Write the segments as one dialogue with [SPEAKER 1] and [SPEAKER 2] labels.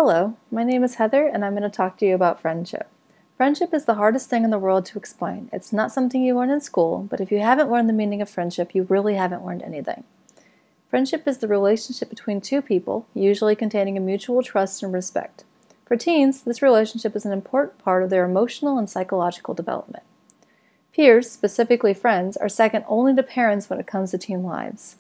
[SPEAKER 1] Hello, my name is Heather and I'm going to talk to you about friendship. Friendship is the hardest thing in the world to explain. It's not something you learn in school, but if you haven't learned the meaning of friendship, you really haven't learned anything. Friendship is the relationship between two people, usually containing a mutual trust and respect. For teens, this relationship is an important part of their emotional and psychological development. Peers, specifically friends, are second only to parents when it comes to teen lives.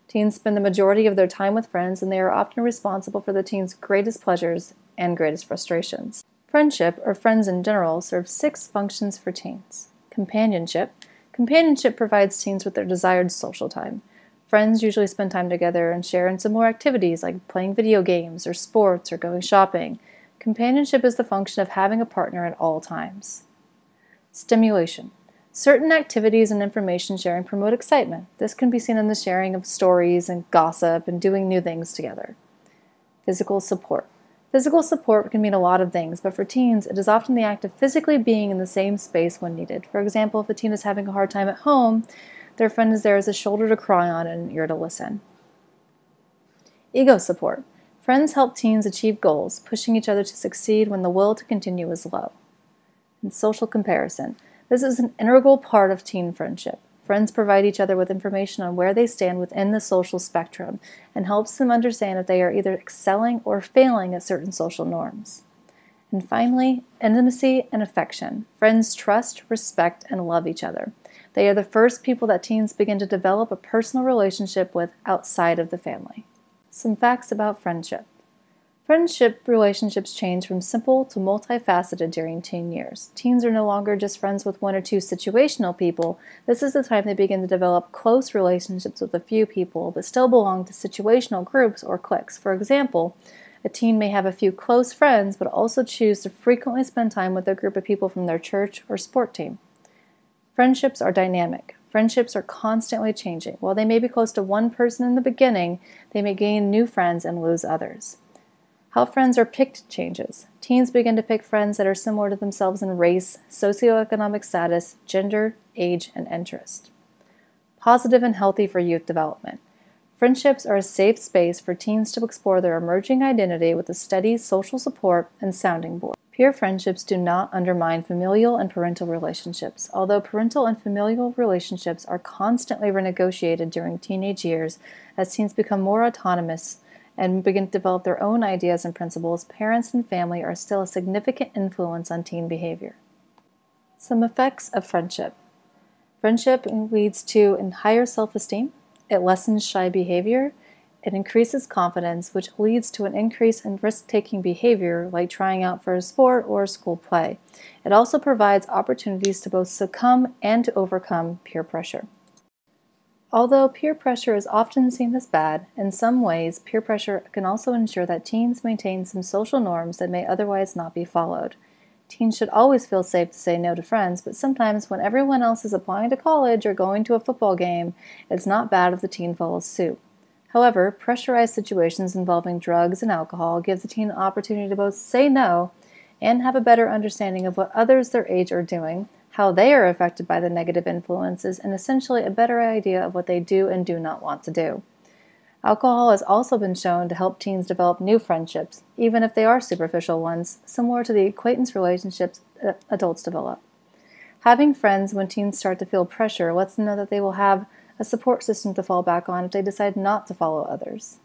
[SPEAKER 1] Teens spend the majority of their time with friends, and they are often responsible for the teens' greatest pleasures and greatest frustrations. Friendship, or friends in general, serves 6 functions for teens. Companionship. Companionship provides teens with their desired social time. Friends usually spend time together and share in similar activities like playing video games or sports or going shopping. Companionship is the function of having a partner at all times. Stimulation. Certain activities and information sharing promote excitement. This can be seen in the sharing of stories and gossip and doing new things together. Physical support. Physical support can mean a lot of things, but for teens, it is often the act of physically being in the same space when needed. For example, if a teen is having a hard time at home, their friend is there as a shoulder to cry on and an ear to listen. Ego support. Friends help teens achieve goals, pushing each other to succeed when the will to continue is low. And social comparison. This is an integral part of teen friendship. Friends provide each other with information on where they stand within the social spectrum and helps them understand if they are either excelling or failing at certain social norms. And finally, intimacy and affection. Friends trust, respect, and love each other. They are the first people that teens begin to develop a personal relationship with outside of the family. Some facts about friendship. Friendship relationships change from simple to multifaceted during teen years. Teens are no longer just friends with 1 or 2 situational people. This is the time they begin to develop close relationships with a few people, but still belong to situational groups or cliques. For example, a teen may have a few close friends, but also choose to frequently spend time with a group of people from their church or sport team. Friendships are dynamic. Friendships are constantly changing. While they may be close to one person in the beginning, they may gain new friends and lose others. How friends are picked changes. Teens begin to pick friends that are similar to themselves in race, socioeconomic status, gender, age, and interest. Positive and healthy for youth development. Friendships are a safe space for teens to explore their emerging identity with a steady social support and sounding board. Peer friendships do not undermine familial and parental relationships. Although parental and familial relationships are constantly renegotiated during teenage years as teens become more autonomous and begin to develop their own ideas and principles, parents and family are still a significant influence on teen behavior. Some effects of friendship. Friendship leads to higher self-esteem. It lessens shy behavior. It increases confidence, which leads to an increase in risk-taking behavior like trying out for a sport or a school play. It also provides opportunities to both succumb and to overcome peer pressure. Although peer pressure is often seen as bad, in some ways, peer pressure can also ensure that teens maintain some social norms that may otherwise not be followed. Teens should always feel safe to say no to friends, but sometimes when everyone else is applying to college or going to a football game, it's not bad if the teen follows suit. However, pressurized situations involving drugs and alcohol give the teen an opportunity to both say no and have a better understanding of what others their age are doing, how they are affected by the negative influences, and essentially a better idea of what they do and do not want to do. Alcohol has also been shown to help teens develop new friendships, even if they are superficial ones, similar to the acquaintance relationships that adults develop. Having friends when teens start to feel pressure lets them know that they will have a support system to fall back on if they decide not to follow others.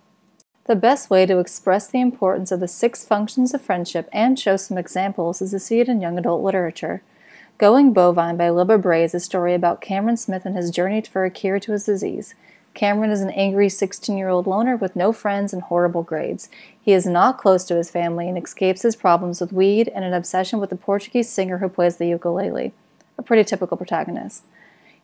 [SPEAKER 1] The best way to express the importance of the 6 functions of friendship and show some examples is to see it in young adult literature. Going Bovine by Libr is a story about Cameron Smith and his journey for a cure to his disease. Cameron is an angry 16-year-old loner with no friends and horrible grades. He is not close to his family and escapes his problems with weed and an obsession with the Portuguese singer who plays the ukulele. A pretty typical protagonist.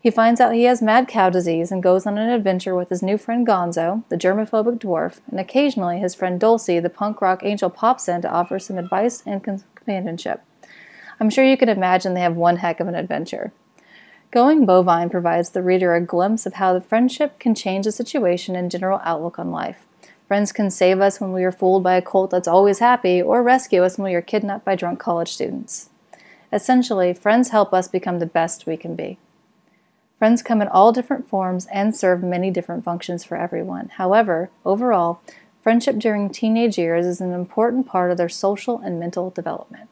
[SPEAKER 1] He finds out he has mad cow disease and goes on an adventure with his new friend Gonzo, the germophobic dwarf, and occasionally his friend Dulcie, the punk rock angel, pops in to offer some advice and companionship. I'm sure you can imagine they have one heck of an adventure. Going Bovine provides the reader a glimpse of how the friendship can change a situation and general outlook on life. Friends can save us when we are fooled by a cult that's always happy, or rescue us when we are kidnapped by drunk college students. Essentially, friends help us become the best we can be. Friends come in all different forms and serve many different functions for everyone. However, overall, Friendship during teenage years is an important part of their social and mental development.